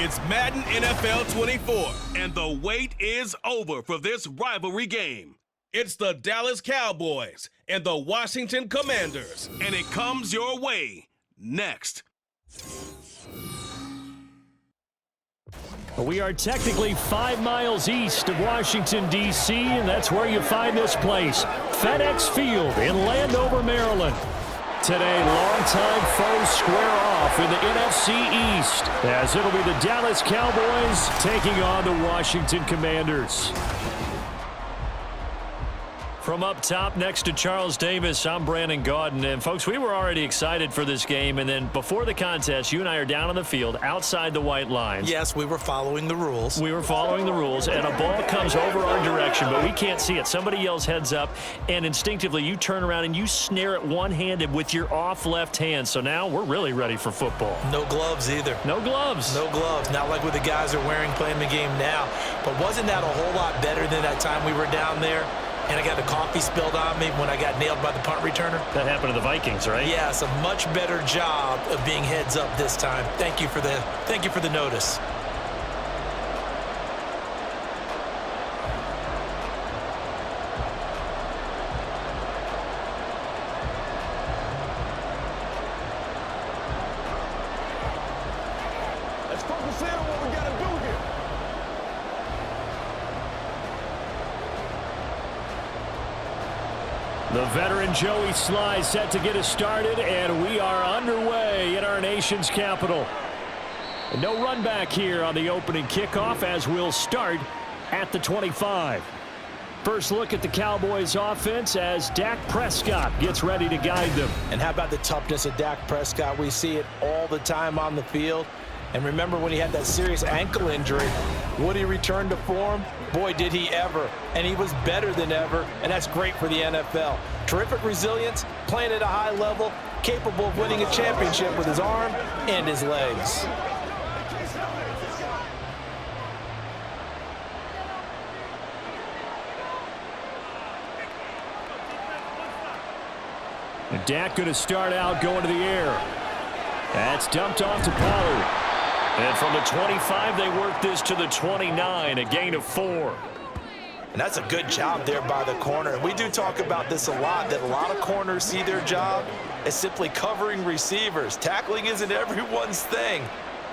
It's Madden NFL 24, and the wait is over for this rivalry game. It's the Dallas Cowboys and the Washington Commanders, and it comes your way next. We are technically 5 miles east of Washington, D.C., and that's where you find this place, FedEx Field in Landover, Maryland. Today, longtime foes square off in the NFC East, as it'll be the Dallas Cowboys taking on the Washington Commanders. From up top next to Charles Davis, I'm Brandon Gaudin. And, folks, we were already excited for this game. And then before the contest, you and I are down on the field outside the white lines. Yes, we were following the rules. We were following the rules, and a ball comes over our direction, but we can't see it. Somebody yells heads up, and instinctively you turn around and you snare it one-handed with your off left hand. So now we're really ready for football. No gloves either. No gloves. No gloves. Not like what the guys are wearing playing the game now. But wasn't that a whole lot better than that time we were down there? And I got the coffee spilled on me when I got nailed by the punt returner. That happened to the Vikings, right? Yes, a much better job of being heads up this time. Thank you for the notice. Let's focus in on what we got to do here. The veteran Joey Sly set to get us started, and we are underway in our nation's capital. No run back here on the opening kickoff, as we'll start at the 25. First look at the Cowboys offense as Dak Prescott gets ready to guide them. And how about the toughness of Dak Prescott? We see it all the time on the field. And remember when he had that serious ankle injury, would he return to form? Boy, did he ever. And he was better than ever, and that's great for the NFL. Terrific resilience, playing at a high level, capable of winning a championship with his arm and his legs. And Dak going to start out going to the air. That's dumped off to Pollard. And from the 25, they work this to the 29, a gain of 4. And that's a good job there by the corner. And we do talk about this a lot, that a lot of corners see their job as simply covering receivers. Tackling isn't everyone's thing.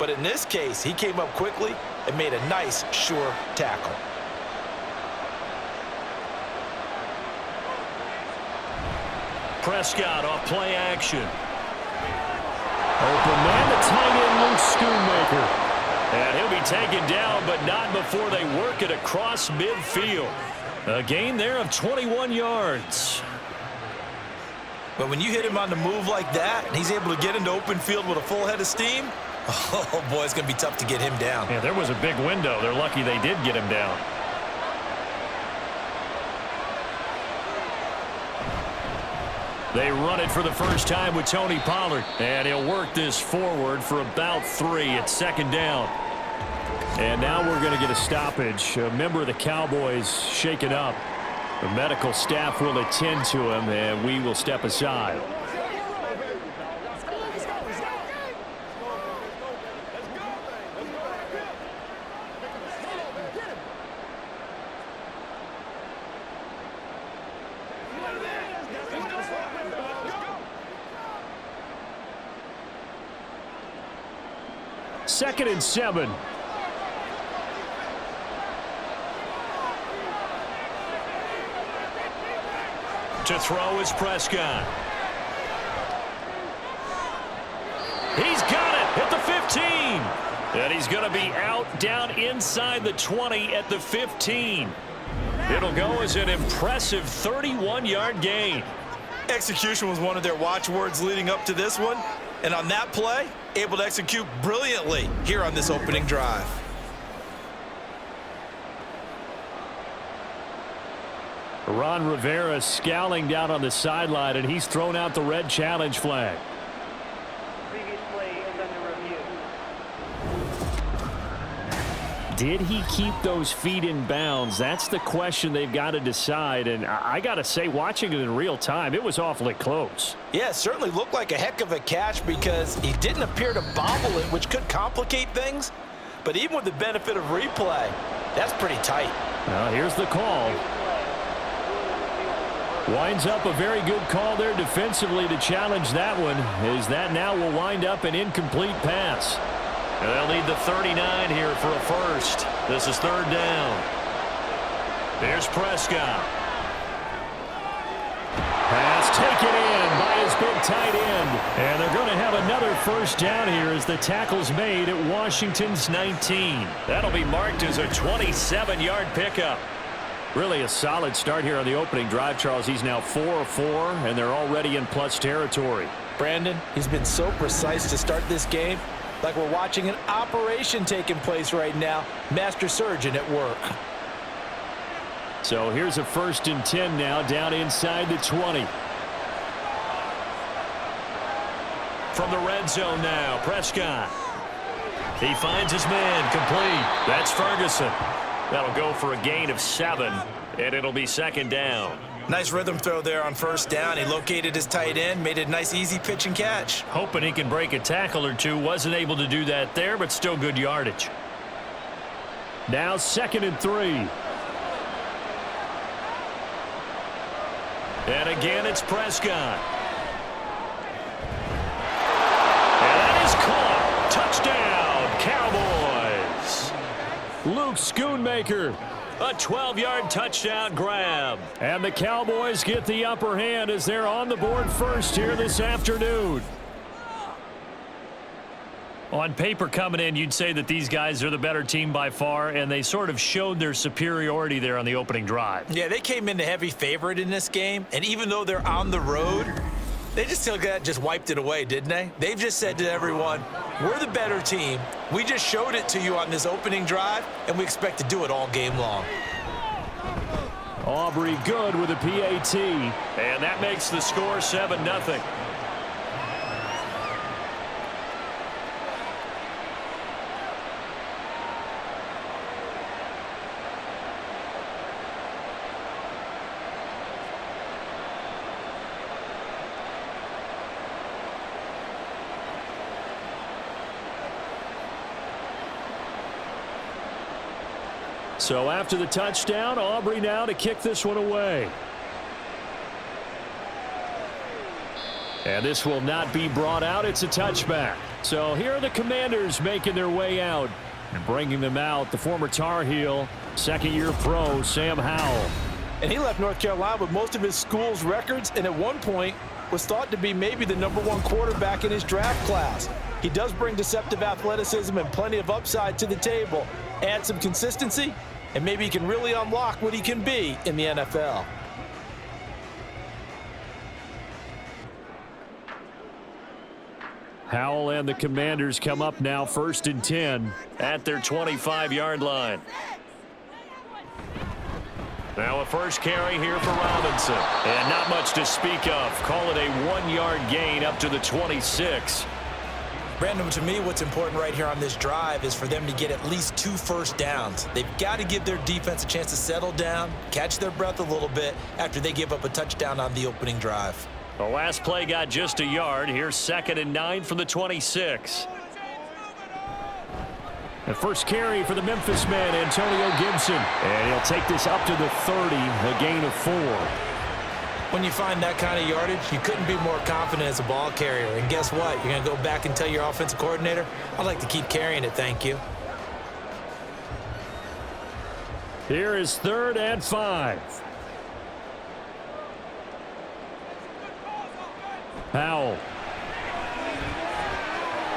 But in this case, he came up quickly and made a nice, sure tackle. Prescott off play action. Open man, the tight end, Luke Schoonmaker. And he'll be taken down, but not before they work it across midfield. A gain there of 21 yards. But when you hit him on the move like that, and he's able to get into open field with a full head of steam, oh, boy, it's going to be tough to get him down. Yeah, there was a big window. They're lucky they did get him down. They run it for the first time with Tony Pollard. And he'll work this forward for about 3 at second down. And now we're going to get a stoppage. A member of the Cowboys shaken up. The medical staff will attend to him, and we will step aside. Second and 7. To throw is Prescott. He's got it at the 15. And he's going to be out down inside the 20 at the 15. It'll go as an impressive 31-yard gain. Execution was one of their watchwords leading up to this one. And on that play, able to execute brilliantly here on this opening drive. Ron Rivera scowling down on the sideline, and he's thrown out the red challenge flag. Previous play is under review. Did he keep those feet in bounds? That's the question they've got to decide. And I got to say, watching it in real time, it was awfully close. Yeah, it certainly looked like a heck of a catch because he didn't appear to bobble it, which could complicate things. But even with the benefit of replay, that's pretty tight. Now here's the call. Winds up a very good call there defensively to challenge that one, as that now will wind up an incomplete pass. And they'll need the 39 here for a first. This is third down. There's Prescott. Pass taken in by his big tight end. And they're going to have another first down here as the tackle's made at Washington's 19. That'll be marked as a 27-yard pickup. Really a solid start here on the opening drive, Charles. He's now 4 of 4, and they're already in plus territory. Brandon, he's been so precise to start this game, like we're watching an operation taking place right now. Master surgeon at work. So here's a 1st and 10 now, down inside the 20. From the red zone now, Prescott. He finds his man, complete. That's Ferguson. That'll go for a gain of 7, and it'll be second down. Nice rhythm throw there on first down. He located his tight end, made it a nice easy pitch and catch. Hoping he can break a tackle or two. Wasn't able to do that there, but still good yardage. Now 2nd and 3. And again, it's Prescott. And that is caught. Touchdown, Cowboys. Luke Schoonmaker. A 12-yard touchdown grab. And the Cowboys get the upper hand as they're on the board first here this afternoon. On paper coming in, you'd say that these guys are the better team by far, and they sort of showed their superiority there on the opening drive. Yeah, they came in the heavy favorite in this game, and even though they're on the road, they just wiped it away, didn't they? They've just said to everyone, we're the better team. We just showed it to you on this opening drive, and we expect to do it all game long. Aubrey good with a PAT. And that makes the score 7-0. So after the touchdown, Aubrey now to kick this one away. And this will not be brought out. It's a touchback. So here are the Commanders making their way out and bringing them out. The former Tar Heel, second-year pro, Sam Howell. And he left North Carolina with most of his school's records, and at one point was thought to be maybe the #1 quarterback in his draft class. He does bring deceptive athleticism and plenty of upside to the table. Add some consistency, and maybe he can really unlock what he can be in the NFL. Howell and the Commanders come up now 1st and 10 at their 25-yard line. Now a first carry here for Robinson. And not much to speak of. Call it a 1-yard gain up to the 26. Brandon, to me, what's important right here on this drive is for them to get at least 2 first downs. They've got to give their defense a chance to settle down, catch their breath a little bit after they give up a touchdown on the opening drive. The last play got just a yard. Here's 2nd and 9 from the 26. The first carry for the Memphis man, Antonio Gibson. And he'll take this up to the 30, a gain of 4. When you find that kind of yardage, you couldn't be more confident as a ball carrier. And guess what? You're going to go back and tell your offensive coordinator, I'd like to keep carrying it, thank you. Here is 3rd and 5. Howell.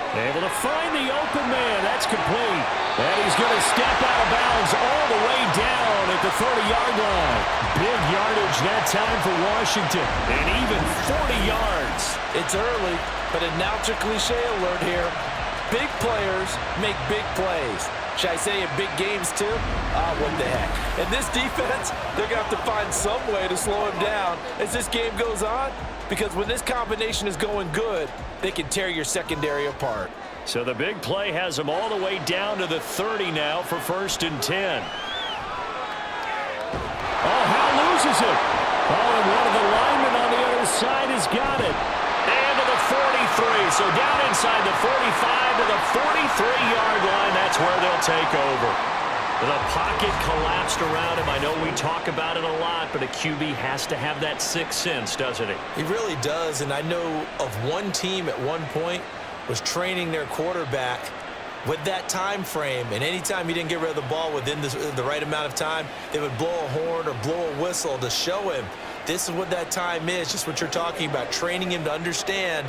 Able to find the open man. That's complete. And he's going to step out of bounds all the way down at the 30-yard line. Big yardage that time for Washington. And even 40 yards. It's early, but announce a cliche alert here. Big players make big plays. Should I say in big games too? What the heck. And this defense, they're going to have to find some way to slow him down as this game goes on. Because when this combination is going good, they can tear your secondary apart. So the big play has them all the way down to the 30 now for 1st and 10. Oh, Howell loses it. Oh, and one of the linemen on the other side has got it. And to the 43. So down inside the 45 to the 43-yard line. That's where they'll take over. The pocket collapsed around him. I know we talk about it a lot, but a QB has to have that sixth sense, doesn't he? He really does, and I know of one team at one point was training their quarterback with that time frame, and anytime he didn't get rid of the ball within the right amount of time, they would blow a horn or blow a whistle to show him this is what that time is, just what you're talking about, training him to understand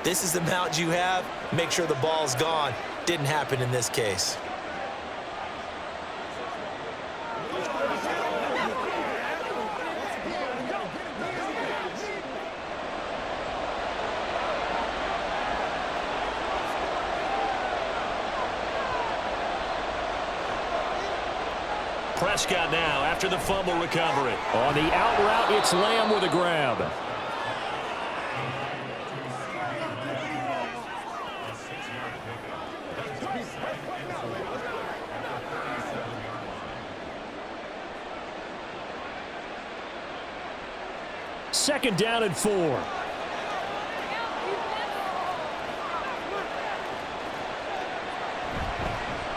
this is the amount you have, make sure the ball's gone. Didn't happen in this case. Prescott now after the fumble recovery. On the out route, it's Lamb with a grab. Second down and 4.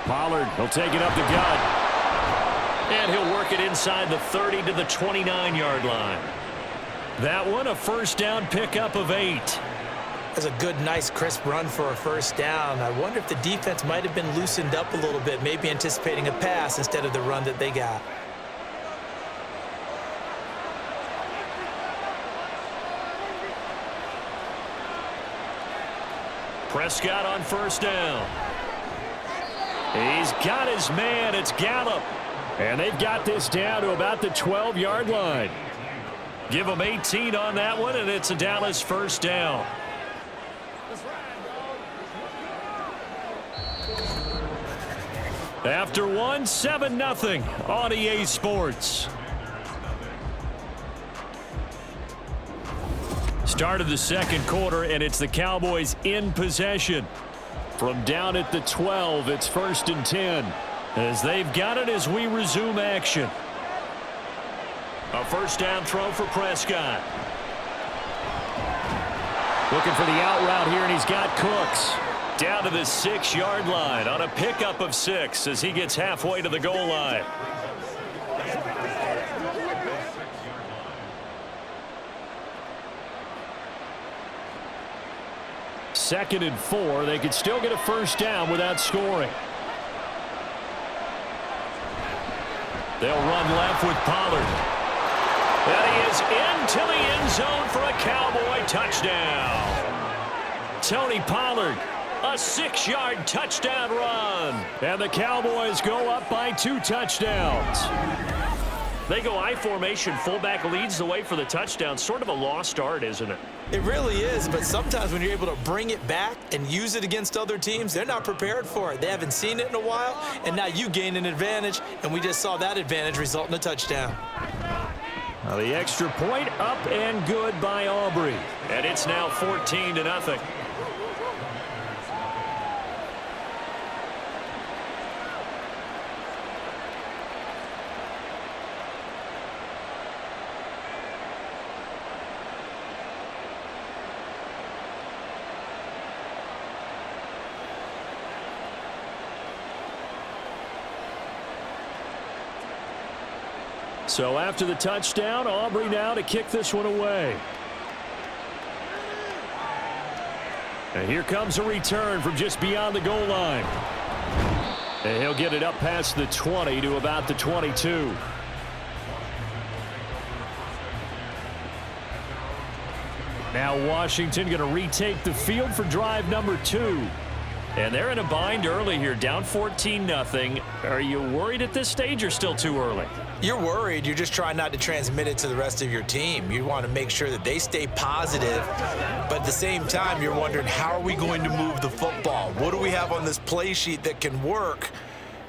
Pollard, he'll take it up the gut. And he'll work it inside the 30 to the 29-yard line. That one, a first down pickup of 8. That's a good, nice, crisp run for a first down. I wonder if the defense might have been loosened up a little bit, maybe anticipating a pass instead of the run that they got. Prescott on first down. He's got his man. It's Gallup. And they've got this down to about the 12-yard line. Give them 18 on that one, and it's a Dallas first down. After one, 7-0 on EA Sports. Start of the second quarter, and it's the Cowboys in possession. From down at the 12, it's 1st and 10. As they've got it as we resume action. A first down throw for Prescott. Looking for the out route here, and he's got Cooks. Down to the 6-yard line on a pickup of 6 as he gets halfway to the goal line. Second and 4. They could still get a first down without scoring. They'll run left with Pollard. And he is into the end zone for a Cowboy touchdown. Tony Pollard, a 6-yard touchdown run. And the Cowboys go up by 2 touchdowns. They go I formation. Fullback leads the way for the touchdown. Sort of a lost art, isn't it? It really is, but sometimes when you're able to bring it back and use it against other teams, they're not prepared for it. They haven't seen it in a while, and now you gain an advantage, and we just saw that advantage result in a touchdown. Now the extra point up and good by Aubrey. And it's now 14-0. So after the touchdown, Aubrey now to kick this one away. And here comes a return from just beyond the goal line. And he'll get it up past the 20 to about the 22. Now Washington going to retake the field for drive number 2. And they're in a bind early here, down 14-0. Are you worried at this stage or still too early? You're worried. You're just trying not to transmit it to the rest of your team. You want to make sure that they stay positive, but at the same time, you're wondering, how are we going to move the football? What do we have on this play sheet that can work?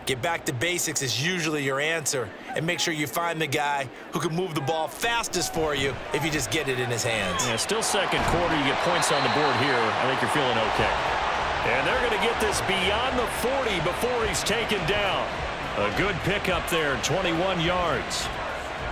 Get back to basics is usually your answer, and make sure you find the guy who can move the ball fastest for you if you just get it in his hands. Yeah, still second quarter. You get points on the board here. I think you're feeling okay. And they're going to get this beyond the 40 before he's taken down. A good pickup there, 21 yards.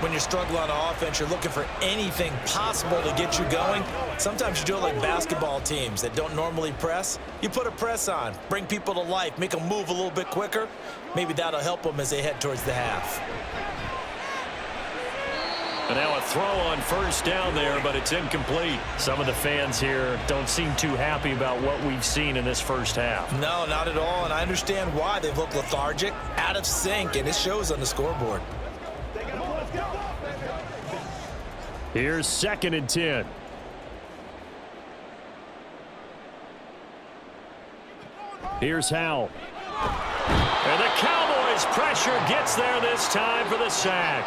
when you're struggling on offense, you're looking for anything possible to get you going. Sometimes you do it like basketball teams that don't normally press. You put a press on, bring people to life, make them move a little bit quicker. Maybe that'll help them as they head towards the half. And now a throw on first down there, but it's incomplete. Some of the fans here don't seem too happy about what we've seen in this first half. No, not at all, and I understand why. They've looked lethargic, out of sync, and it shows on the scoreboard. Here's 2nd and 10. Here's Howell. And the Cowboys pressure gets there this time for the sack.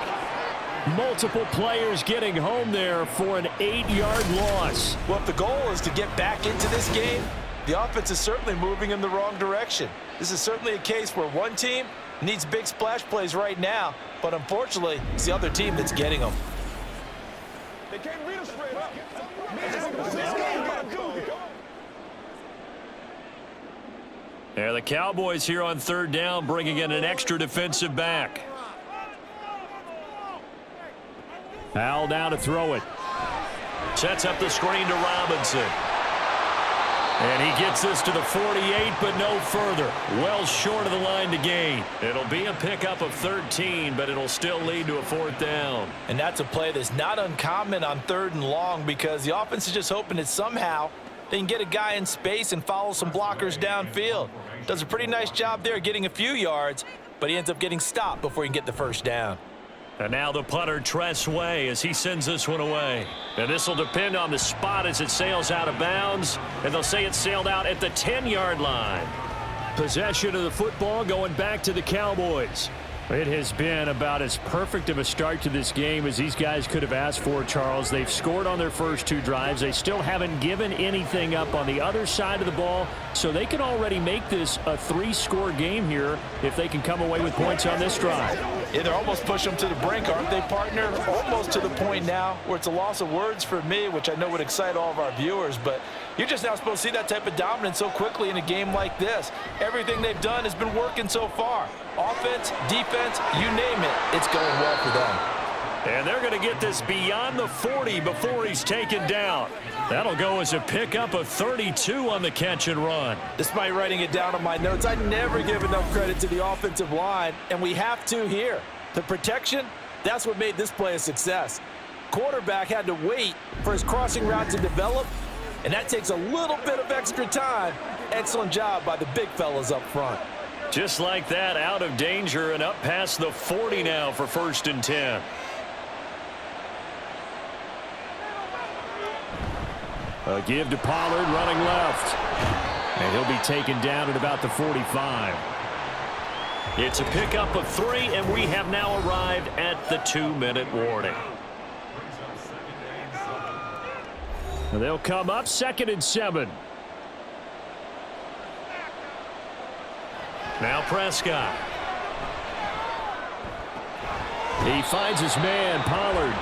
Multiple players getting home there for an 8-yard loss. Well, if the goal is to get back into this game, the offense is certainly moving in the wrong direction. This is certainly a case where one team needs big splash plays right now, but unfortunately, it's the other team that's getting them. They can't beat us straight up. Gotta do here. There, the Cowboys here on 3rd down, bringing in an extra defensive back. Howell now to throw it. Sets up the screen to Robinson. And he gets this to the 48, but no further. Well short of the line to gain. It'll be a pickup of 13, but it'll still lead to a 4th down. And that's a play that's not uncommon on 3rd and long because the offense is just hoping that somehow they can get a guy in space and follow some blockers downfield. Does a pretty nice job there getting a few yards, but he ends up getting stopped before he can get the 1st down. And now the punter, Tress Way, as he sends this one away. And this will depend on the spot as it sails out of bounds. And they'll say it sailed out at the 10-yard line. Possession of the football going back to the Cowboys. It has been about as perfect of a start to this game as these guys could have asked for, Charles. They've scored on their first 2 drives. They still haven't given anything up on the other side of the ball, so they can already make this a 3-score game here if they can come away with points on this drive. Yeah, they're almost pushing them to the brink, aren't they, partner? Almost to the point now where it's a loss of words for me, which I know would excite all of our viewers, but you're just not supposed to see that type of dominance so quickly in a game like this. Everything they've done has been working so far. Offense, defense, you name it, it's going well for them. And they're going to get this beyond the 40 before he's taken down. That'll go as a pickup of 32 on the catch and run. Despite writing it down on my notes, I never give enough credit to the offensive line, and we have to here. The protection, that's what made this play a success. Quarterback had to wait for his crossing route to develop, and that takes a little bit of extra time. Excellent job by the big fellas up front. Just like that, out of danger and up past the 40 now for 1st and 10. A give to Pollard running left. And he'll be taken down at about the 45. It's a pickup of 3, and we have now arrived at the 2-minute warning. And they'll come up 2nd and 7. Now Prescott. He finds his man, Pollard.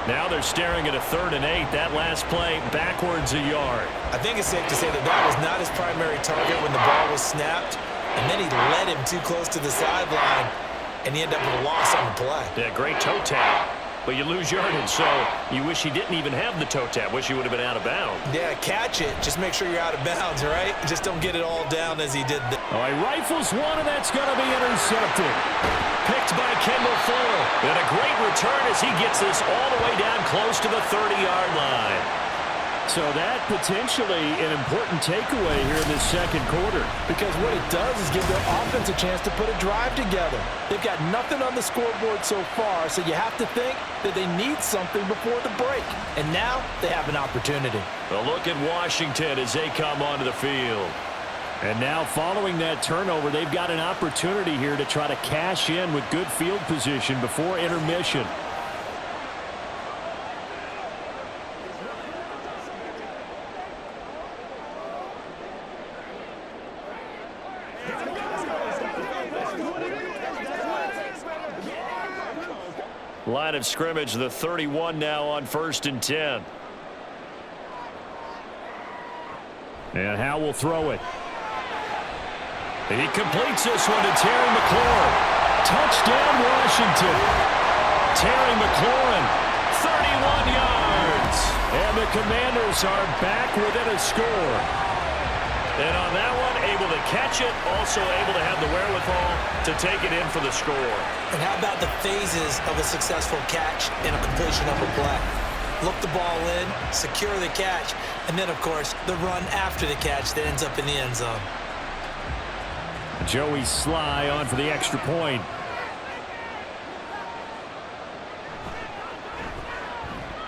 Now they're staring at a 3rd and 8. That last play backwards a yard. I think it's safe to say that that was not his primary target when the ball was snapped, and then he led him too close to the sideline, and he ended up with a loss on the play. Yeah, great toe tap. But you lose yardage, so you wish he didn't even have the toe tap. Wish he would have been out of bounds. Yeah, catch it. Just make sure you're out of bounds, all right? Just don't get it all down as he did. Oh, he rifles one, and that's going to be intercepted. Picked by Kendall Fuller. And a great return as he gets this all the way down close to the 30-yard line. So that potentially an important takeaway here in this 2nd quarter. Because what it does is give their offense a chance to put a drive together. They've got nothing on the scoreboard so far, so you have to think that they need something before the break. And now they have an opportunity. A look at Washington as they come onto the field. And now following that turnover, they've got an opportunity here to try to cash in with good field position before intermission. Line of scrimmage, the 31 now on 1st and 10. And Howell will throw it. He completes this one to Terry McLaurin. Touchdown, Washington. Terry McLaurin, 31 yards. And the Commanders are back within a score. And on that one, able to catch it, also able to have the wherewithal to take it in for the score. And how about the phases of a successful catch and a completion of a play? Look the ball in, secure the catch, and then, of course, the run after the catch that ends up in the end zone. Joey Sly on for the extra point.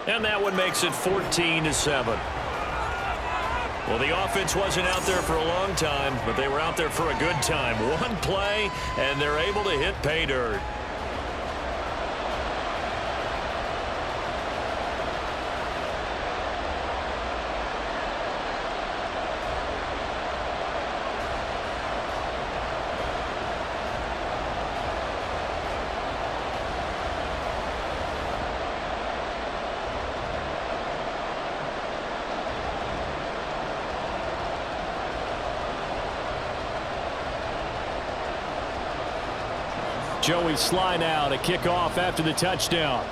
And that one makes it 14-7. Well, the offense wasn't out there for a long time, but they were out there for a good time. One play, and they're able to hit pay dirt. Joey Sly now to kick off after the touchdown.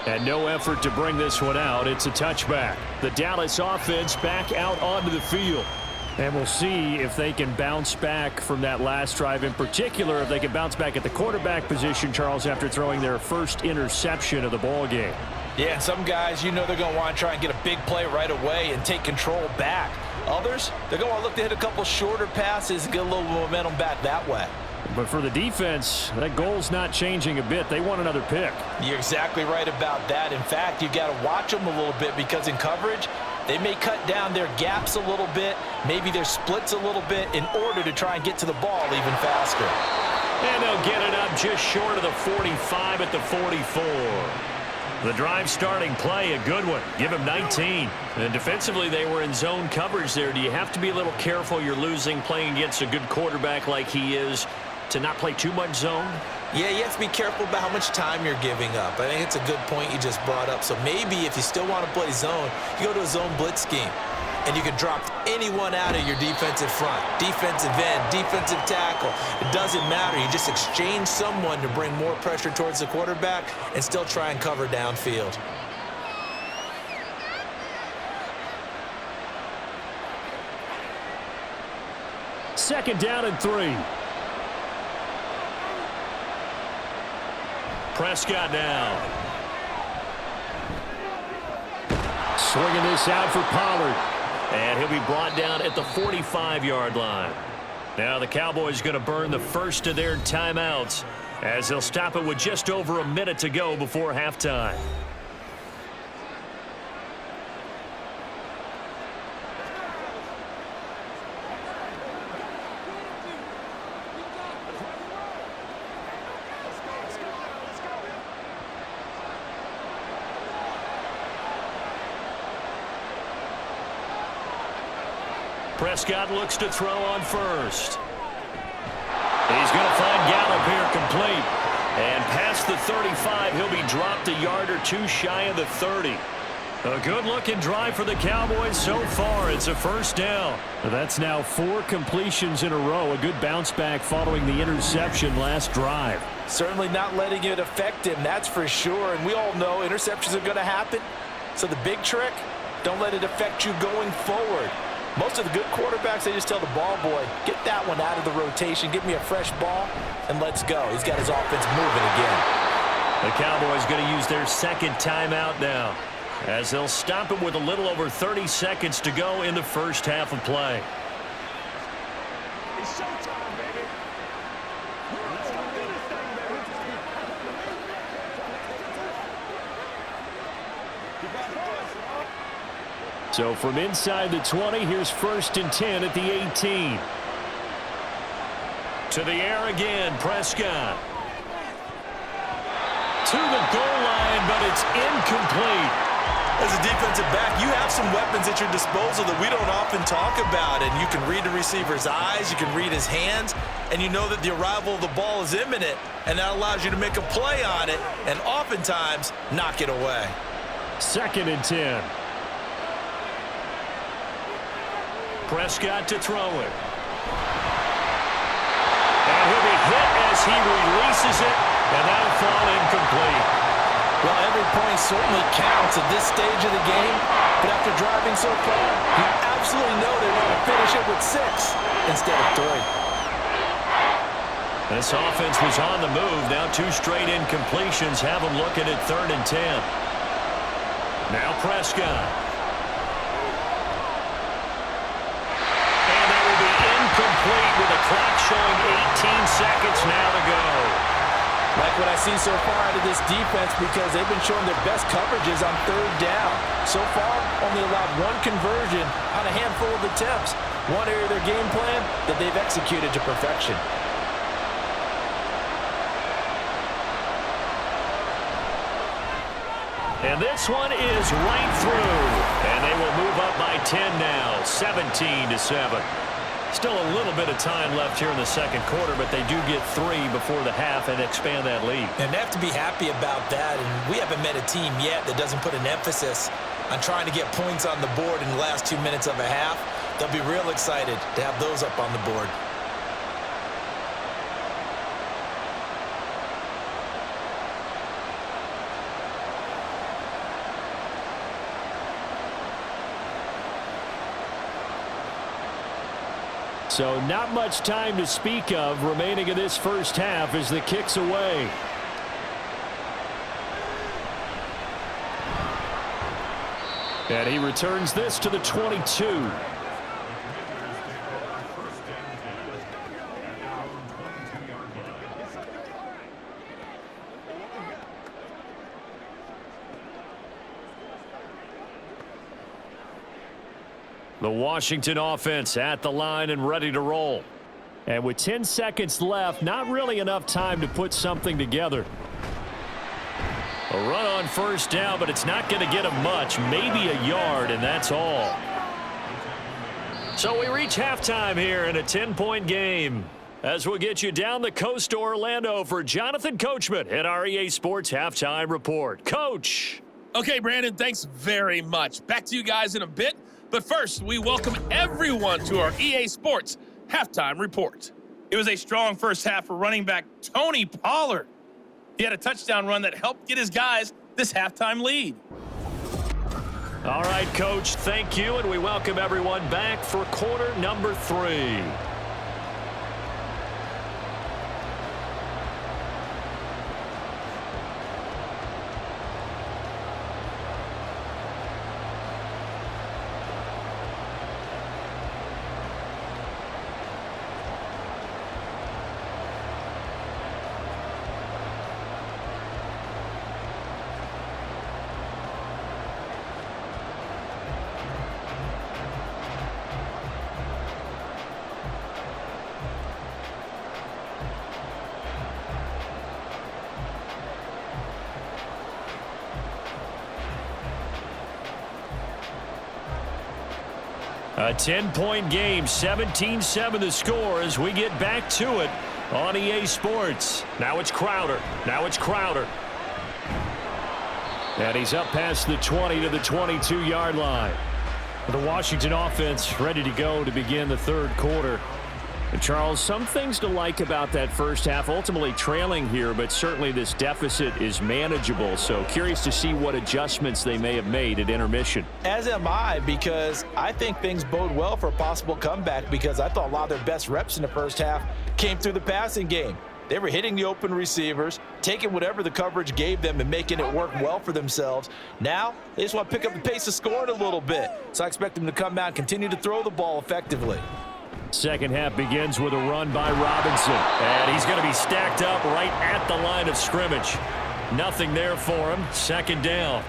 And no effort to bring this one out. It's a touchback. The Dallas offense back out onto the field. And we'll see if they can bounce back from that last drive. In particular, if they can bounce back at the quarterback position, Charles, after throwing their first interception of the ball game. Yeah, and some guys, you know they're going to want to try and get a big play right away and take control back. Others, they're going to want to look to hit a couple shorter passes and get a little momentum back that way. But for the defense, that goal's not changing a bit. They want another pick. You're exactly right about that. In fact, you've got to watch them a little bit because in coverage, they may cut down their gaps a little bit, maybe their splits a little bit in order to try and get to the ball even faster. And they'll get it up just short of the 45 at the 44. The drive starting play, a good one. Give him 19. And defensively, they were in zone coverage there. Do you have to be a little careful? You're losing playing against a good quarterback like he is to not play too much zone? Yeah, you have to be careful about how much time you're giving up. I think it's a good point you just brought up. So maybe if you still want to play zone, you go to a zone blitz scheme. And you can drop anyone out of your defensive front, defensive end, defensive tackle. It doesn't matter. You just exchange someone to bring more pressure towards the quarterback and still try and cover downfield. Second down and 3. Prescott now. Swinging this out for Pollard. And he'll be brought down at the 45-yard line. Now the Cowboys going to burn the first of their timeouts as they'll stop it with just over a minute to go before halftime. Prescott looks to throw on first. He's going to find Gallup here complete. And past the 35, he'll be dropped a yard or two shy of the 30. A good-looking drive for the Cowboys so far. It's a first down. That's now 4 completions in a row. A good bounce back following the interception last drive. Certainly not letting it affect him, that's for sure. And we all know interceptions are going to happen. So the big trick, don't let it affect you going forward. Most of the good quarterbacks, they just tell the ball boy, get that one out of the rotation, give me a fresh ball, and let's go. He's got his offense moving again. The Cowboys going to use their second timeout now as they'll stop it with a little over 30 seconds to go in the first half of play. It's showtime, baby. Let's go do this thing, baby. You got it, boys. So from inside the 20, here's 1st and 10 at the 18. To the air again, Prescott. To the goal line, but it's incomplete. As a defensive back, you have some weapons at your disposal that we don't often talk about. And you can read the receiver's eyes, you can read his hands, and you know that the arrival of the ball is imminent, and that allows you to make a play on it and oftentimes knock it away. 2nd and 10. Prescott to throw it. And he'll be hit as he releases it, and that'll fall incomplete. Well, every point certainly counts at this stage of the game, but after driving so far, you absolutely know they want to finish it with 6 instead of 3. This offense was on the move. Now 2 straight incompletions have them looking at 3rd and 10. Now Prescott. And that will be incomplete with the clock showing 18 seconds now to go. Like what I see so far out of this defense, because they've been showing their best coverages on 3rd down. So far, only allowed 1 conversion on a handful of attempts. One area of their game plan that they've executed to perfection. And this one is right through. And they will move up by 10 now, 17-7. Still a little bit of time left here in the second quarter, but they do get 3 before the half and expand that lead. And they have to be happy about that. And we haven't met a team yet that doesn't put an emphasis on trying to get points on the board in the last 2 minutes of a half. They'll be real excited to have those up on the board. So not much time to speak of remaining in this first half as the kick's away. And he returns this to the 22. The Washington offense at the line and ready to roll. And with 10 seconds left, not really enough time to put something together. A run on 1st down, but it's not going to get him much. Maybe a yard, and that's all. So we reach halftime here in a 10-point game. As we'll get you down the coast to Orlando for Jonathan Coachman at our EA Sports Halftime Report. Coach. Okay, Brandon, thanks very much. Back to you guys in a bit. But first, we welcome everyone to our EA Sports Halftime Report. It was a strong first half for running back Tony Pollard. He had a touchdown run that helped get his guys this halftime lead. All right, Coach, thank you, and we welcome everyone back for quarter number 3. A 10-point game, 17-7 the score as we get back to it on EA Sports. Now it's Crowder. And he's up past the 20 to the 22-yard line. The Washington offense ready to go to begin the 3rd quarter. And Charles, some things to like about that first half, ultimately trailing here, but certainly this deficit is manageable. So curious to see what adjustments they may have made at intermission. As am I, because I think things bode well for a possible comeback, because I thought a lot of their best reps in the first half came through the passing game. They were hitting the open receivers, taking whatever the coverage gave them and making it work well for themselves. Now, they just want to pick up the pace of scoring a little bit. So I expect them to come out and continue to throw the ball effectively. Second half begins with a run by Robinson. And he's going to be stacked up right at the line of scrimmage. Nothing there for him. 2nd down.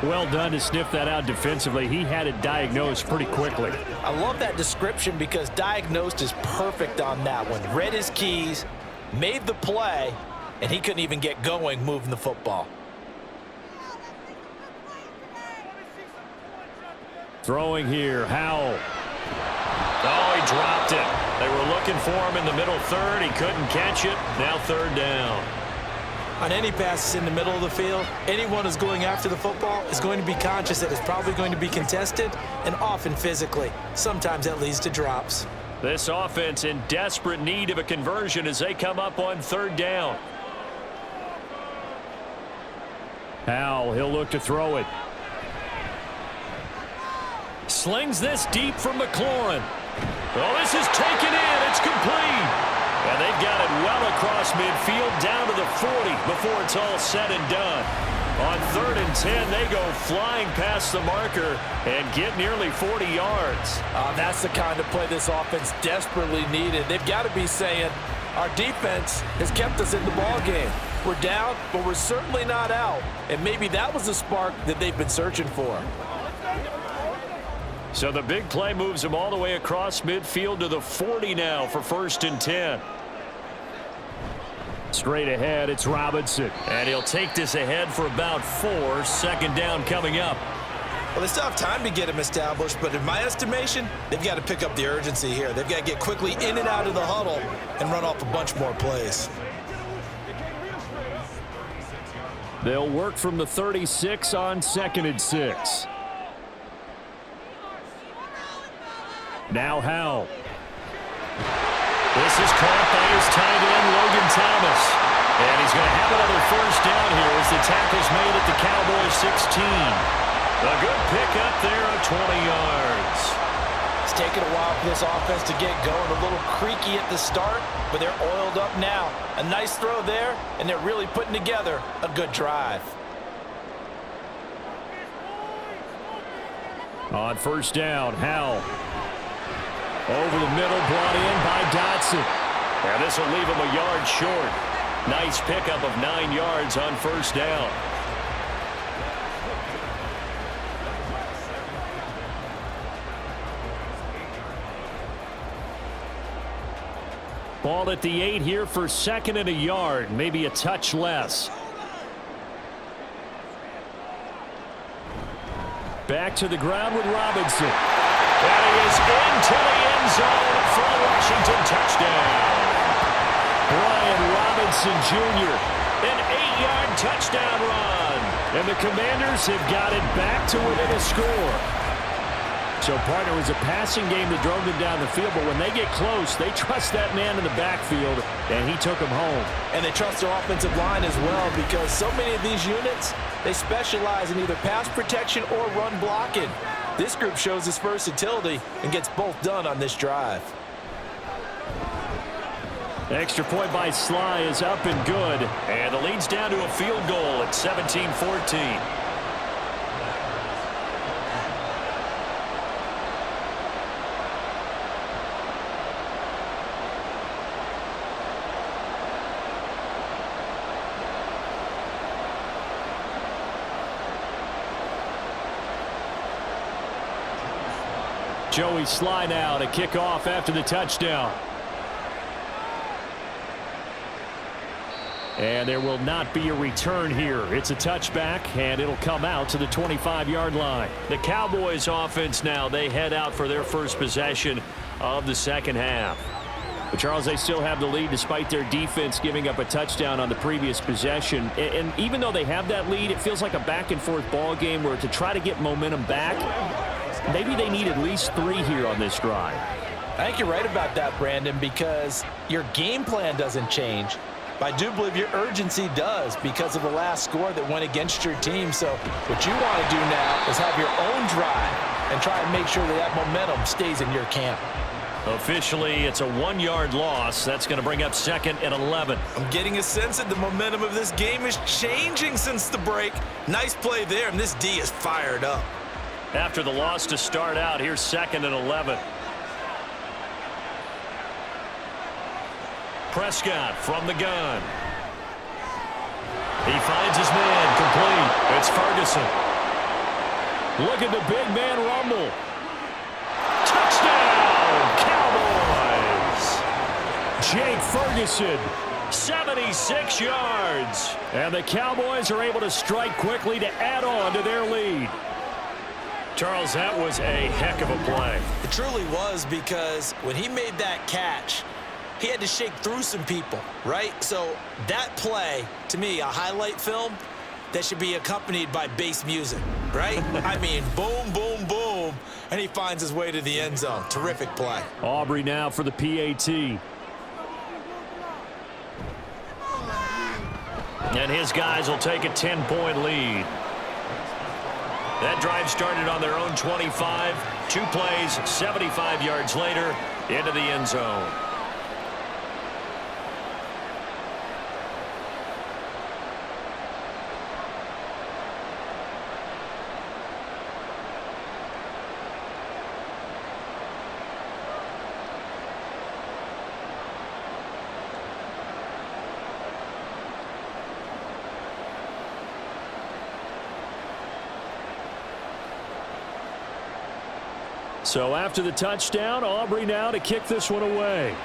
Well done to sniff that out defensively. He had it diagnosed pretty quickly. I love that description because diagnosed is perfect on that one. Read his keys, made the play, and he couldn't even get going moving the football. Throwing here, Howell. Oh, he dropped it. They were looking for him in the middle 3rd. He couldn't catch it. Now 3rd down. On any passes in the middle of the field, anyone who's going after the football is going to be conscious that it's probably going to be contested and often physically. Sometimes that leads to drops. This offense in desperate need of a conversion as they come up on 3rd down. Howell, he'll look to throw it. Slings this deep from McLaurin. Oh, this is taken in. It's complete. And they've got it well across midfield down to the 40 before it's all said and done. On 3rd and 10, they go flying past the marker and get nearly 40 yards. That's the kind of play this offense desperately needed. They've got to be saying, our defense has kept us in the ball game. We're down, but we're certainly not out. And maybe that was the spark that they've been searching for. So the big play moves them all the way across midfield to the 40 now for 1st and 10. Straight ahead, it's Robinson. And he'll take this ahead for about 4. 2nd down coming up. Well, they still have time to get him established, but in my estimation, they've got to pick up the urgency here. They've got to get quickly in and out of the huddle and run off a bunch more plays. They'll work from the 36 on 2nd and 6. Now Howell. This is caught by his tight end, Logan Thomas. And he's going to have another 1st down here as the tackle's made at the Cowboys 16. A good pickup there of 20 yards. It's taken a while for this offense to get going. A little creaky at the start, but they're oiled up now. A nice throw there, and they're really putting together a good drive. On 1st down, Howell. Over the middle, brought in by Dotson. And this will leave him a yard short. Nice pickup of 9 yards on 1st down. Ball at the 8 here for 2nd and a yard, maybe a touch less. Back to the ground with Robinson. And he is into the end zone for a Washington touchdown. Brian Robinson Jr., an 8-yard touchdown run. And the Commanders have got it back to within a score. So, partner, it was a passing game that drove them down the field, but when they get close, they trust that man in the backfield, and he took them home. And they trust their offensive line as well, because so many of these units, they specialize in either pass protection or run blocking. This group shows its versatility and gets both done on this drive. Extra point by Sly is up and good. And the lead's down to a field goal at 17-14. Joey Sly now to kick off after the touchdown. And there will not be a return here. It's a touchback, and it'll come out to the 25-yard line. The Cowboys offense now, they head out for their first possession of the 2nd half. But Charles, they still have the lead despite their defense giving up a touchdown on the previous possession. And even though they have that lead, it feels like a back-and-forth ball game where to try to get momentum back, maybe they need at least 3 here on this drive. I think you're right about that, Brandon, because your game plan doesn't change. But I do believe your urgency does because of the last score that went against your team. So what you want to do now is have your own drive and try and make sure that momentum stays in your camp. Officially, it's a 1-yard loss. That's going to bring up 2nd and 11. I'm getting a sense that the momentum of this game is changing since the break. Nice play there, and this D is fired up. After the loss to start out, here's 2nd and 11. Prescott from the gun. He finds his man complete. It's Ferguson. Look at the big man rumble. Touchdown, Cowboys! Jake Ferguson. 76 yards. And the Cowboys are able to strike quickly to add on to their lead. Charles, that was a heck of a play. It truly was, because when he made that catch, he had to shake through some people, right? So that play, to me, a highlight film that should be accompanied by bass music, right? I mean, boom, boom, boom. boom, and he finds his way to the end zone. Terrific play. Aubrey now for the PAT. And his guys will take a 10-point lead. That drive started on their own 25. 2 plays, 75 yards later, into the end zone. So after the touchdown, Aubrey now to kick this one away.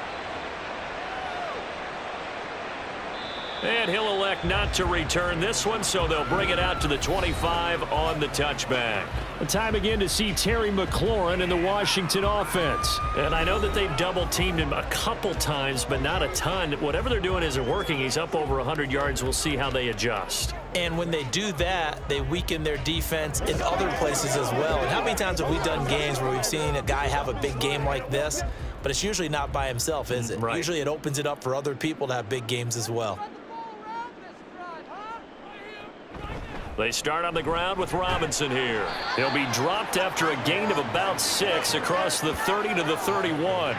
And he'll elect not to return this one, so they'll bring it out to the 25 on the touchback. The time again to see Terry McLaurin in the Washington offense. And I know that they've double-teamed him a couple times, but not a ton. Whatever they're doing isn't working. He's up over 100 yards. We'll see how they adjust. And when they do that, they weaken their defense in other places as well. And how many times have we done games where we've seen a guy have a big game like this, but it's usually not by himself, is it? Right. Usually it opens it up for other people to have big games as well. They start on the ground with Robinson here. He'll be dropped after a gain of about 6 across the 30 to the 31.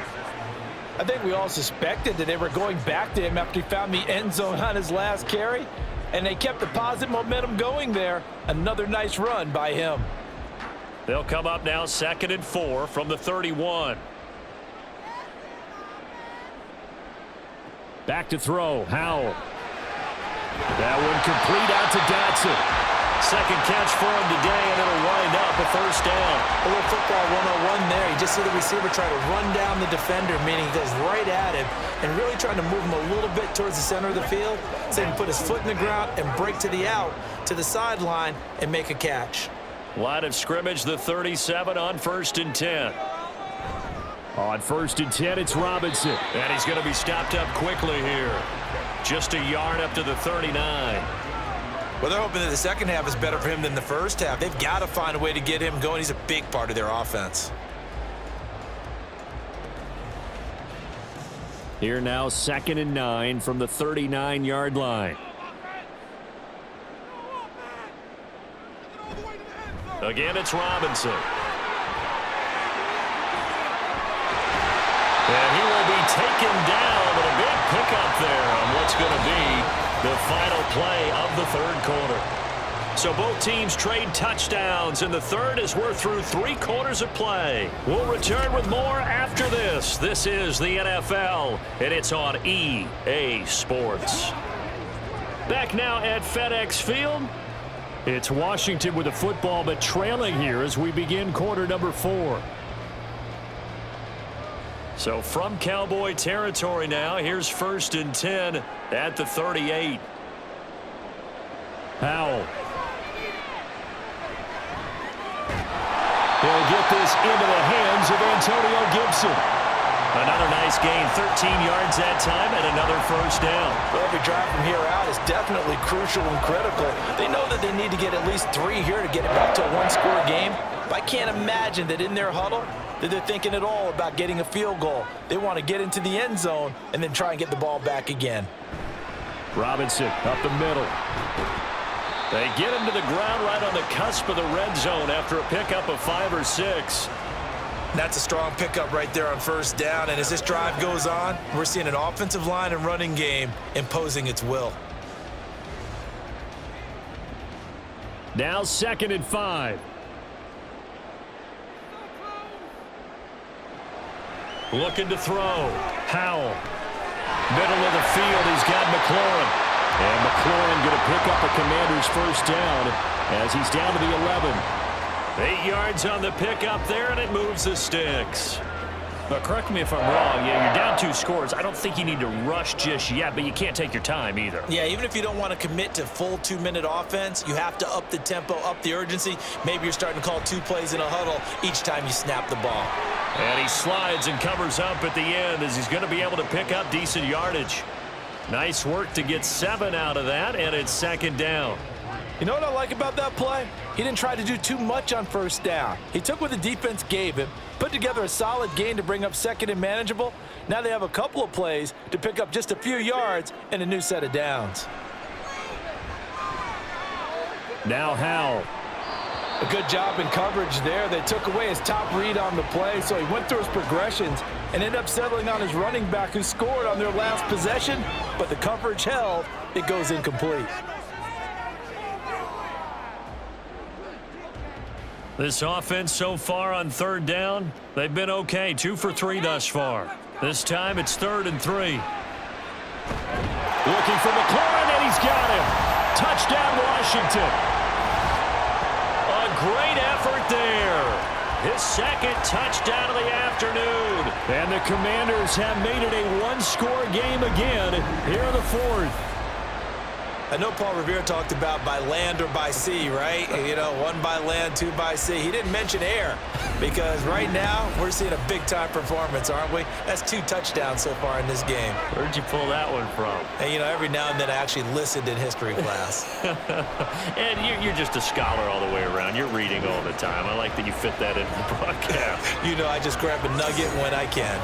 I think we all suspected that they were going back to him after he found the end zone on his last carry, and they kept the positive momentum going there. Another nice run by him. They'll come up now 2nd and 4 from the 31. Back to throw, Howell. That one complete out to Dotson. Second catch for him today, and it'll wind up a first down. A little football 101 there. You just see the receiver try to run down the defender, meaning he goes right at him and really trying to move him a little bit towards the center of the field so he can put his foot in the ground and break to the out, to the sideline, and make a catch. Line of scrimmage, the 37 on 1st and 10. On 1st and 10, it's Robinson. And he's going to be stopped up quickly here. Just a yard up to the 39. Well, they're hoping that the second half is better for him than the first half. They've got to find a way to get him going. He's a big part of their offense. Here now, 2nd and 9 from the 39-yard line. Again, it's Robinson. And he will be taken down, but a big pickup there on what's going to be the final play of the 3rd quarter. So both teams trade touchdowns in the 3rd as we're through 3 quarters of play. We'll return with more after this. This is the NFL, and it's on EA Sports. Back now at FedEx Field. It's Washington with the football, but trailing here as we begin quarter number 4. So from Cowboy territory now, here's 1st and 10 at the 38. Howell. He'll get this into the hands of Antonio Gibson. Another nice gain, 13 yards that time, and another first down. Well, every drive from here out is definitely crucial and critical. They know that they need to get at least 3 here to get it back to a 1-score game. But I can't imagine that in their huddle that they're thinking at all about getting a field goal. They want to get into the end zone and then try and get the ball back again. Robinson up the middle. They get him to the ground right on the cusp of the red zone after a pickup of 5 or 6. That's a strong pickup right there on first down. And as this drive goes on, we're seeing an offensive line and running game imposing its will. Now 2nd and 5. Looking to throw. Howell. Middle of the field, he's got McLaurin. And McLaurin going to pick up a Commander's first down as he's down to the 11. 8 yards on the pickup there, and it moves the sticks. But correct me if I'm wrong. Yeah, you're down 2 scores. I don't think you need to rush just yet, but you can't take your time either. Yeah, even if you don't want to commit to full 2-minute offense, you have to up the tempo, up the urgency. Maybe you're starting to call 2 plays in a huddle each time you snap the ball. And he slides and covers up at the end as he's going to be able to pick up decent yardage. Nice work to get 7 out of that, and it's 2nd down. You know what I like about that play? He didn't try to do too much on first down. He took what the defense gave him, put together a solid gain to bring up second and manageable. Now they have a couple of plays to pick up just a few yards and a new set of downs. Now Howell. A good job in coverage there. They took away his top read on the play, so he went through his progressions and ended up settling on his running back who scored on their last possession, but the coverage held. It goes incomplete. This offense so far on third down, they've been okay. 2 for 3 thus far. This time it's 3rd and 3. Looking for McLaurin, and he's got him. Touchdown, Washington. A great effort there. His second touchdown of the afternoon. And the Commanders have made it a one-score game again here in the 4th. I know Paul Revere talked about by land or by sea, right? You know, 1 by land, 2 by sea. He didn't mention air because right now we're seeing a big-time performance, aren't we? That's 2 touchdowns so far in this game. Where'd you pull that one from? And, you know, every now and then I actually listened in history class. And you're just a scholar all the way around. You're reading all the time. I like that you fit that into the broadcast. You know, I just grab a nugget when I can.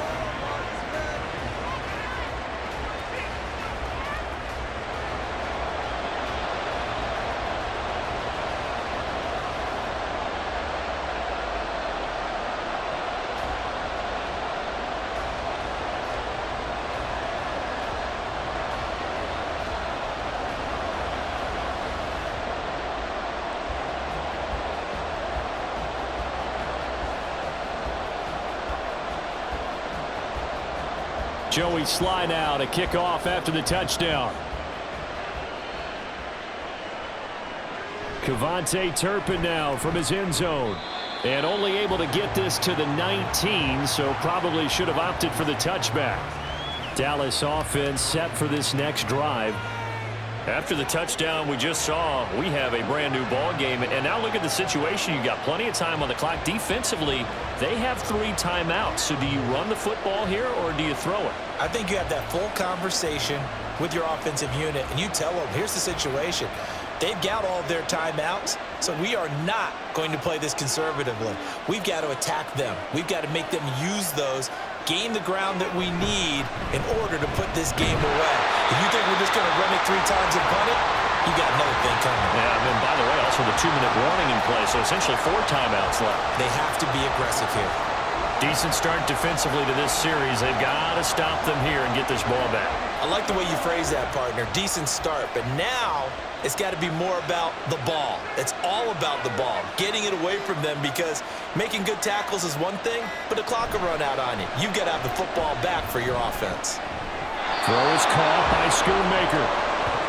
Joey Sly now to kick off after the touchdown. Kevontae Turpin now from his end zone. And only able to get this to the 19, so probably should have opted for the touchback. Dallas offense set for this next drive. After the touchdown we just saw, we have a brand new ball game. And now look at the situation. You got plenty of time on the clock. Defensively, they have 3 timeouts. So do you run the football here or do you throw it? I think you have that full conversation with your offensive unit, and you tell them, here's the situation. They've got all their timeouts, so we are not going to play this conservatively. We've got to attack them. We've got to make them use those, gain the ground that we need in order to put this game away. If you think we're just going to run it 3 times and punt it, you got another thing coming. Yeah, and then by the way, also the 2-minute warning in play, so essentially 4 timeouts left. They have to be aggressive here. Decent start defensively to this series. They've got to stop them here and get this ball back. I like the way you phrase that, partner. Decent start, but now it's got to be more about the ball. It's all about the ball, getting it away from them, because making good tackles is one thing, but the clock will run out on you. You've got to have the football back for your offense. Throw is caught by Schoonmaker.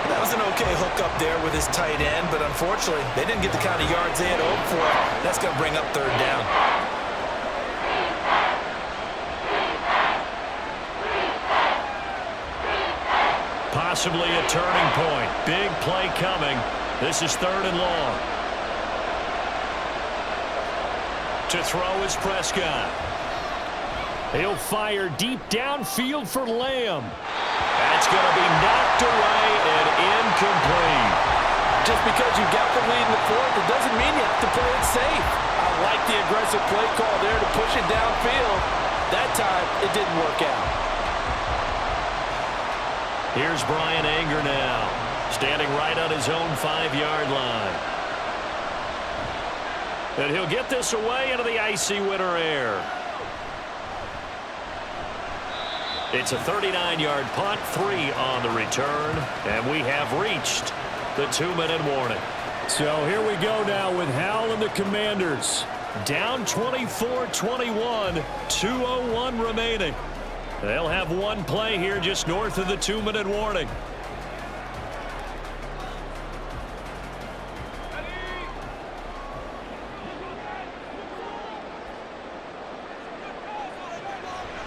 That was an okay hook up there with his tight end, but unfortunately, they didn't get the kind of yards they had hoped for. That's going to bring up 3rd down. Possibly a turning point. Big play coming. This is 3rd and long. To throw is Prescott. He'll fire deep downfield for Lamb. That's going to be knocked away and incomplete. Just because you got the lead in the 4th, it doesn't mean you have to play it safe. I like the aggressive play call there to push it downfield. That time, it didn't work out. Here's Brian Anger now, standing right on his own 5-yard line. And he'll get this away into the icy winter air. It's a 39-yard punt, 3 on the return, and we have reached the 2-minute warning. So here we go now with Howell and the Commanders. Down 24-21, 2:01 remaining. They'll have one play here just north of the 2-minute warning.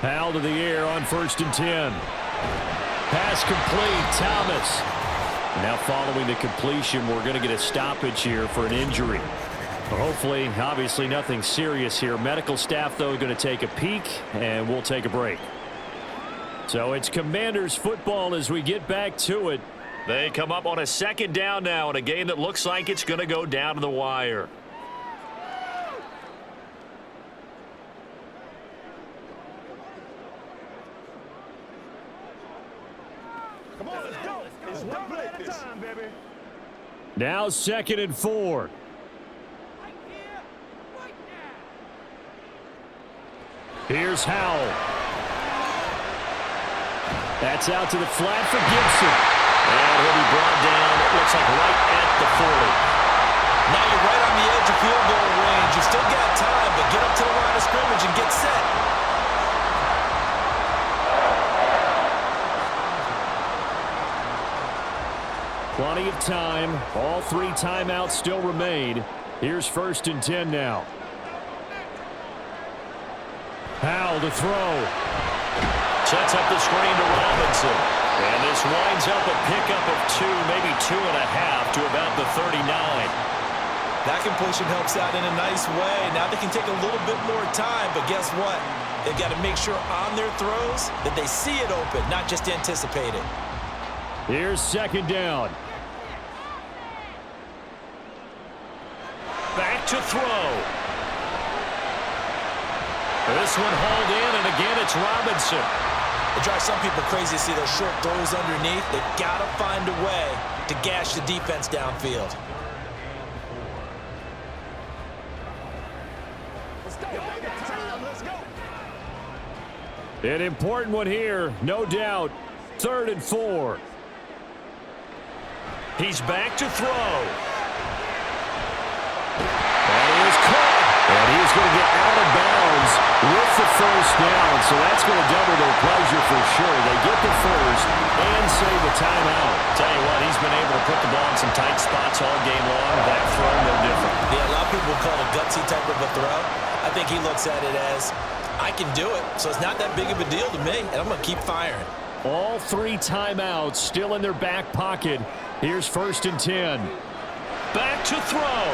Howell to the air on 1st and 10. Pass complete, Thomas. Now following the completion, we're going to get a stoppage here for an injury. Hopefully, obviously nothing serious here. Medical staff, though, going to take a peek, and we'll take a break. So it's Commanders football as we get back to it. They come up on a second down now in a game that looks like it's going to go down to the wire. Come on, let's go. It's one play at a time, baby. Now 2nd and 4. Here's Howell. That's out to the flat for Gibson. And he'll be brought down, it looks like right at the 40. Now you're right on the edge of field goal range. You still got time, but get up to the line of scrimmage and get set. Plenty of time. All 3 timeouts still remain. Here's 1st and 10 now. Howell to throw. Sets up the screen to Robinson. And this winds up a pickup of 2, maybe 2.5 to about the 39. That completion helps out in a nice way. Now they can take a little bit more time, but guess what? They've got to make sure on their throws that they see it open, not just anticipate it. Here's 2nd down. Back to throw. This one hauled in, and again it's Robinson. It drives some people crazy to see those short throws underneath. They've got to find a way to gash the defense downfield. Let's go, baby. Let's go. An important one here, no doubt. 3rd and 4. He's back to throw. That is caught. And he's going to get out of bounds with the 1st down. So that's going to double their pleasure for sure. They get the 1st and save a timeout. Tell you what, he's been able to put the ball in some tight spots all game long. That throw, no different. Yeah, a lot of people will call it a gutsy type of a throw. I think he looks at it as, I can do it, so it's not that big of a deal to me, and I'm going to keep firing. All 3 timeouts still in their back pocket. Here's 1st and 10. Back to throw.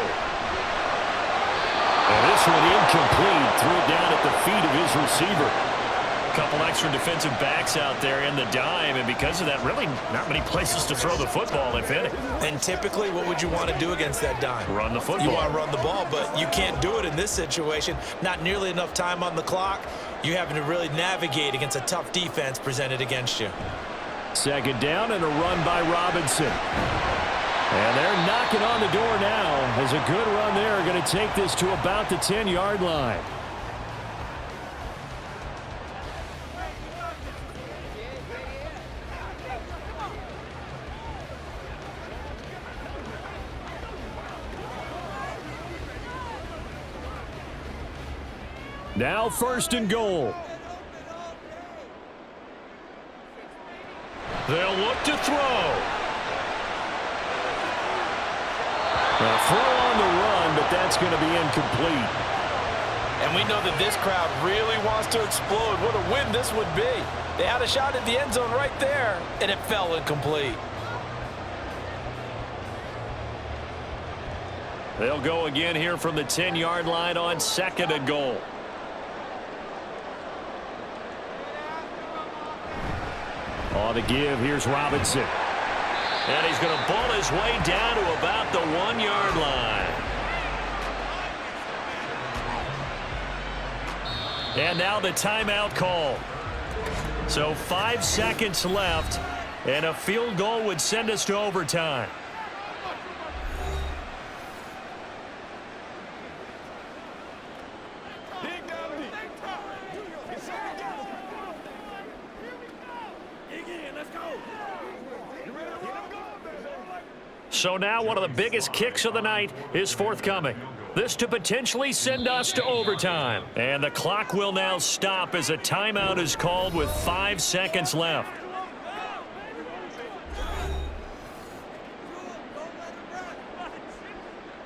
And this one incomplete. Threw it down at the feet of his receiver. A couple extra defensive backs out there in the dime, and because of that, really not many places to throw the football, if any. And typically, what would you want to do against that dime? Run the football. You want to run the ball, but you can't do it in this situation. Not nearly enough time on the clock. You're having to really navigate against a tough defense presented against you. 2nd down and a run by Robinson. And they're knocking on the door now. As a good run there, going to take this to about the 10-yard line. Now 1st and goal. They'll look to throw. A throw on the run, but that's going to be incomplete. And we know that this crowd really wants to explode. What a win this would be. They had a shot at the end zone right there, and it fell incomplete. They'll go again here from the 10-yard line on 2nd and goal. On the give, here's Robinson. And he's going to ball his way down to about the 1-yard line. And now the timeout call. So 5 seconds left, and a field goal would send us to overtime. Dig down deep. Get set to go. Dig in. Let's go. You ready to run? Go, baby. So now one of the biggest kicks of the night is forthcoming. This to potentially send us to overtime. And the clock will now stop as a timeout is called with 5 seconds left.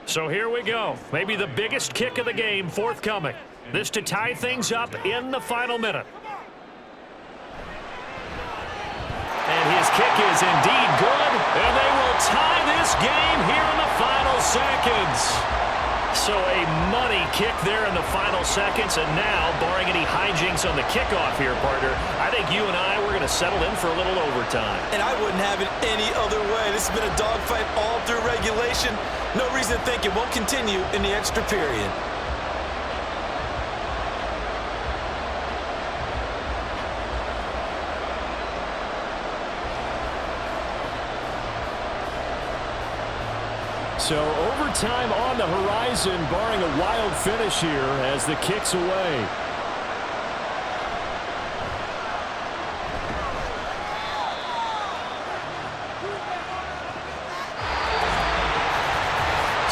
So here we go. Maybe the biggest kick of the game forthcoming. This to tie things up in the final minute. And his kick is indeed good. And they will tie this game here in the final seconds. So a money kick there in the final seconds, and now, barring any hijinks on the kickoff here, partner, I think you and I, we're going to settle in for a little overtime. And I wouldn't have it any other way. This has been a dogfight all through regulation. No reason to think it won't continue in the extra period. So overtime on the horizon, barring a wild finish here as the kick's away.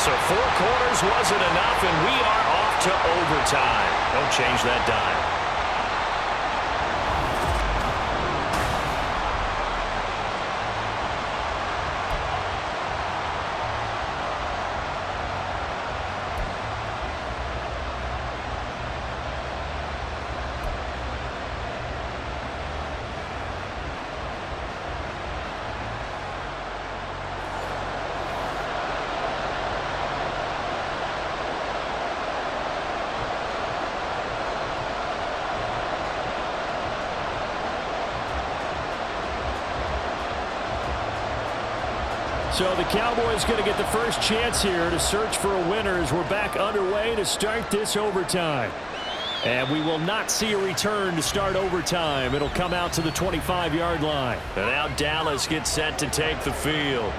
So 4 quarters wasn't enough, and we are off to overtime. Don't change that dime. So the Cowboys going to get the first chance here to search for a winner as we're back underway to start this overtime. And we will not see a return to start overtime. It'll come out to the 25-yard line. And now Dallas gets set to take the field.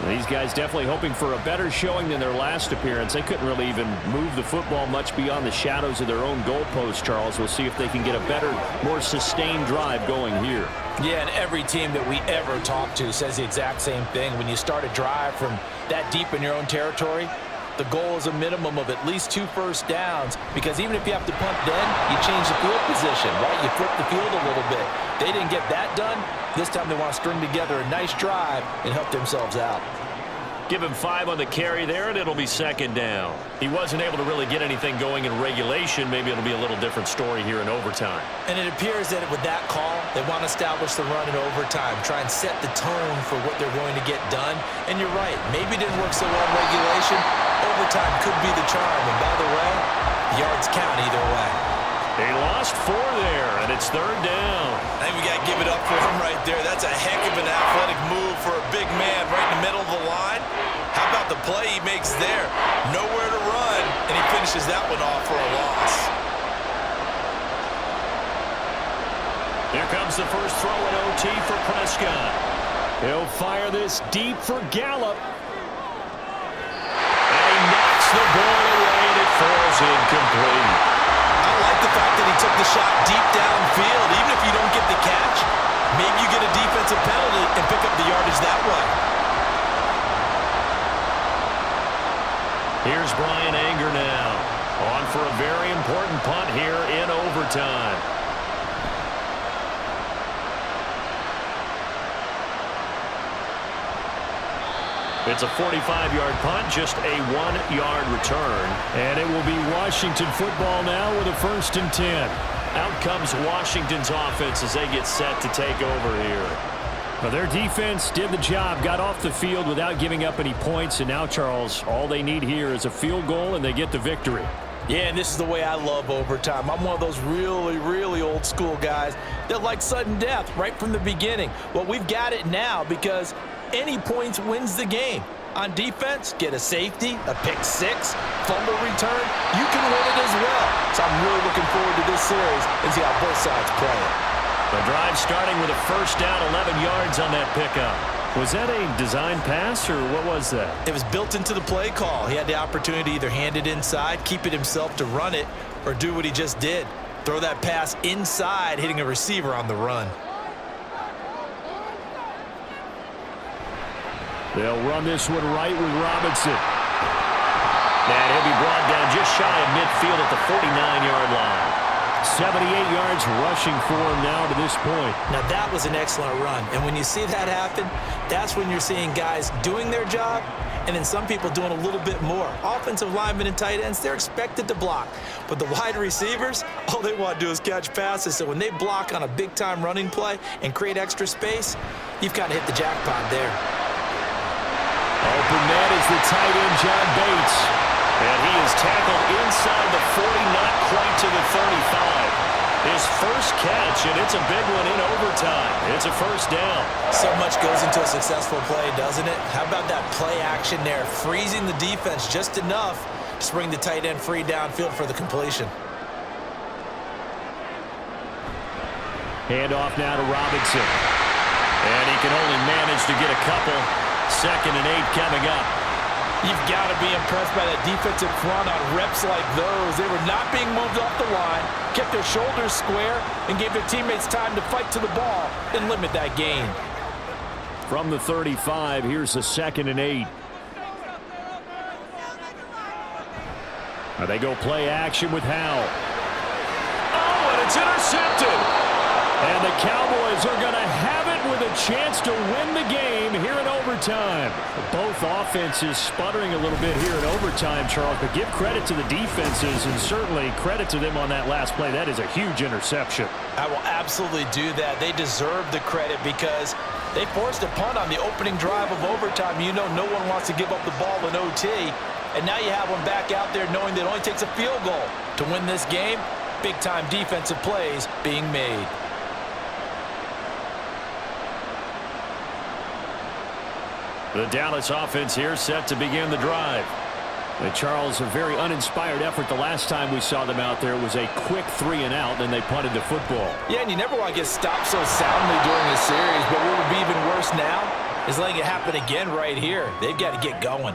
These guys definitely hoping for a better showing than their last appearance. They couldn't really even move the football much beyond the shadows of their own goalpost, Charles. We'll see if they can get a better, more sustained drive going here. Yeah, and every team that we ever talk to says the exact same thing. When you start a drive from that deep in your own territory, the goal is a minimum of at least 2 first downs, because even if you have to punt then, you change the field position, right? You flip the field a little bit. They didn't get that done. This time they want to string together a nice drive and help themselves out. Give him 5 on the carry there, and it'll be second down. He wasn't able to really get anything going in regulation. Maybe it'll be a little different story here in overtime. And it appears that with that call, they want to establish the run in overtime, try and set the tone for what they're going to get done. And you're right, maybe it didn't work so well in regulation. Overtime could be the charm. And by the way, yards count either way. He lost 4 there, and it's third down. I think we got to give it up for him right there. That's a heck of an athletic move for a big man right in the middle of the line. How about the play he makes there? Nowhere to run, and he finishes that one off for a loss. Here comes the first throw in OT for Prescott. He'll fire this deep for Gallup. And he knocks the ball away, and it falls incomplete. I like the fact that he took the shot deep downfield. Even if you don't get the catch, maybe you get a defensive penalty and pick up the yardage that way. Here's Brian Anger now, on for a very important punt here in overtime. It's a 45-yard punt, just a 1-yard return. And it will be Washington football now with a 1st and 10. Out comes Washington's offense as they get set to take over here. Well, their defense did the job, got off the field without giving up any points. And now, Charles, all they need here is a field goal, and they get the victory. Yeah, and this is the way I love overtime. I'm one of those really, really old school guys that like sudden death right from the beginning. Well, we've got it now because any points wins the game. On defense, get a safety, a pick 6, fumble return, you can win it as well. So I'm really looking forward to this series and see how both sides play it. The drive starting with a first down, 11 yards on that pickup. Was that a design pass, or what was that? It was built into the play call. He had the opportunity to either hand it inside, keep it himself to run it, or do what he just did. Throw that pass inside, hitting a receiver on the run. They'll run this one right with Robinson. And he'll be brought down just shy of midfield at the 49-yard line. 78 yards rushing for him now to this point. Now that was an excellent run. And when you see that happen, that's when you're seeing guys doing their job and then some people doing a little bit more. Offensive linemen and tight ends, they're expected to block. But the wide receivers, all they want to do is catch passes. So when they block on a big-time running play and create extra space, you've got to hit the jackpot there. Open man is the tight end, John Bates. And he is tackled inside the 40, not quite to the 35. His first catch, and it's a big one in overtime. It's a first down. So much goes into a successful play, doesn't it? How about that play action there, freezing the defense just enough to bring the tight end free downfield for the completion. Handoff now to Robinson. And he can only manage to get a couple. 2nd and 8 coming up. You've got to be impressed by that defensive front on reps like those. They were not being moved off the line, kept their shoulders square, and gave their teammates time to fight to the ball and limit that gain. From the 35, here's the 2nd and 8. Now they go play action with Howell. Oh, and it's intercepted. And the Cowboys are going to have it with a chance to win the game here in overtime. Both offenses sputtering a little bit here in overtime, Charles, but give credit to the defenses and certainly credit to them on that last play. That is a huge interception. I will absolutely do that. They deserve the credit because they forced a punt on the opening drive of overtime. You know no one wants to give up the ball in OT. And now you have one back out there knowing that it only takes a field goal to win this game. Big-time defensive plays being made. The Dallas offense here set to begin the drive. And Charles, a very uninspired effort. The last time we saw them out there was a quick 3-and-out, and they punted the football. Yeah, and you never want to get stopped so soundly during a series, but what would be even worse now is letting it happen again right here. They've got to get going.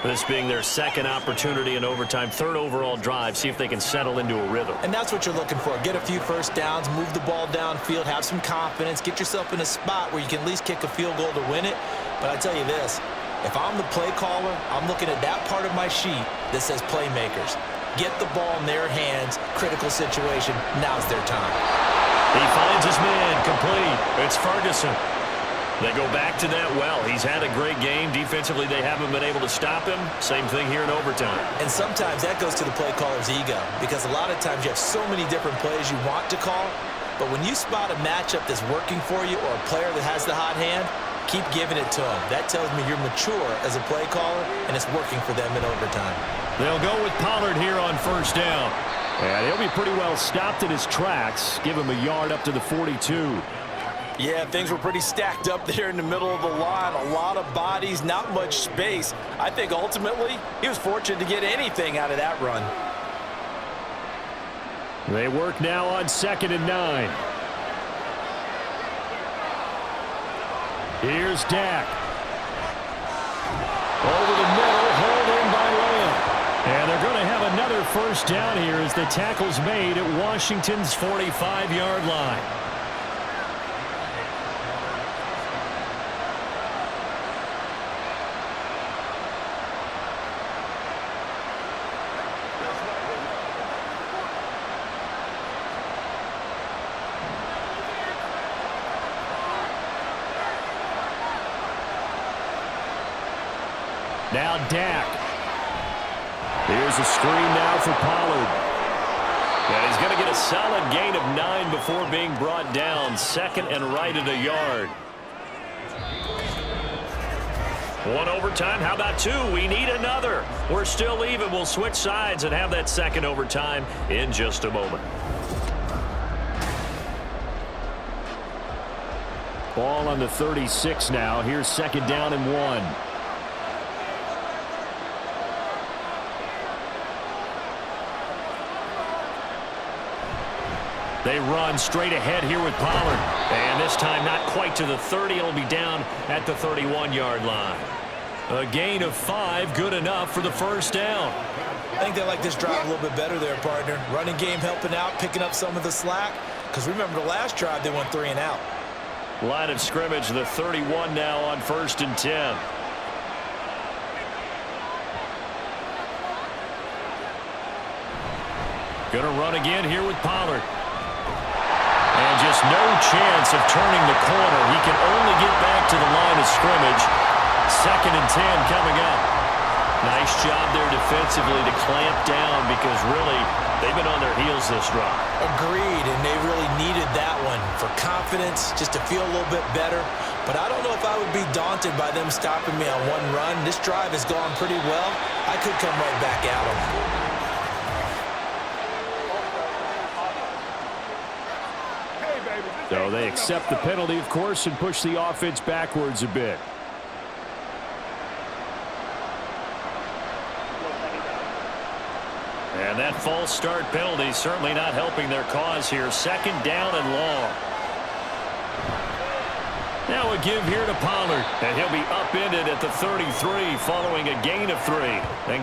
This being their 2nd opportunity in overtime, 3rd overall drive, see if they can settle into a rhythm. And that's what you're looking for. Get a few first downs, move the ball downfield, have some confidence, get yourself in a spot where you can at least kick a field goal to win it. But I tell you this, if I'm the play caller, I'm looking at that part of my sheet that says playmakers. Get the ball in their hands, critical situation, now's their time. He finds his man, complete. It's Ferguson. They go back to that well. He's had a great game. Defensively, they haven't been able to stop him. Same thing here in overtime. And sometimes that goes to the play caller's ego because a lot of times you have so many different plays you want to call, but when you spot a matchup that's working for you or a player that has the hot hand, keep giving it to them. That tells me you're mature as a play caller, and it's working for them in overtime. They'll go with Pollard here on first down. And he'll be pretty well stopped in his tracks. Give him a yard up to the 42. Yeah, things were pretty stacked up there in the middle of the line. A lot of bodies, not much space. I think ultimately he was fortunate to get anything out of that run. They work now on 2nd and 9. Here's Dak. Over the middle, hauled in by Lamb. And they're going to have another first down here as the tackle's made at Washington's 45-yard line. Now Dak. Here's a screen now for Pollard. And he's going to get a solid gain of 9 before being brought down. 2nd and right at a yard. 1 overtime. How about 2? We need another. We're still even. We'll switch sides and have that 2nd overtime in just a moment. Ball on the 36 now. Here's 2nd down and 1. They run straight ahead here with Pollard. And this time not quite to the 30. It'll be down at the 31-yard line. A gain of 5, good enough for the first down. I think they like this drive a little bit better there, partner. Running game helping out, picking up some of the slack. Because remember the last drive, they went 3 and out. Line of scrimmage, the 31 now on 1st and 10. Gonna run again here with Pollard. And just no chance of turning the corner. He can only get back to the line of scrimmage. 2nd and 10 coming up. Nice job there defensively to clamp down because really they've been on their heels this drive. Agreed, and they really needed that one for confidence, just to feel a little bit better. But I don't know if I would be daunted by them stopping me on one run. This drive has gone pretty well. I could come right back at him. So they accept the penalty, of course, and push the offense backwards a bit. And that false start penalty certainly not helping their cause here. Second down and long. Now a give here to Pollard, and he'll be upended at the 33 following a gain of 3. And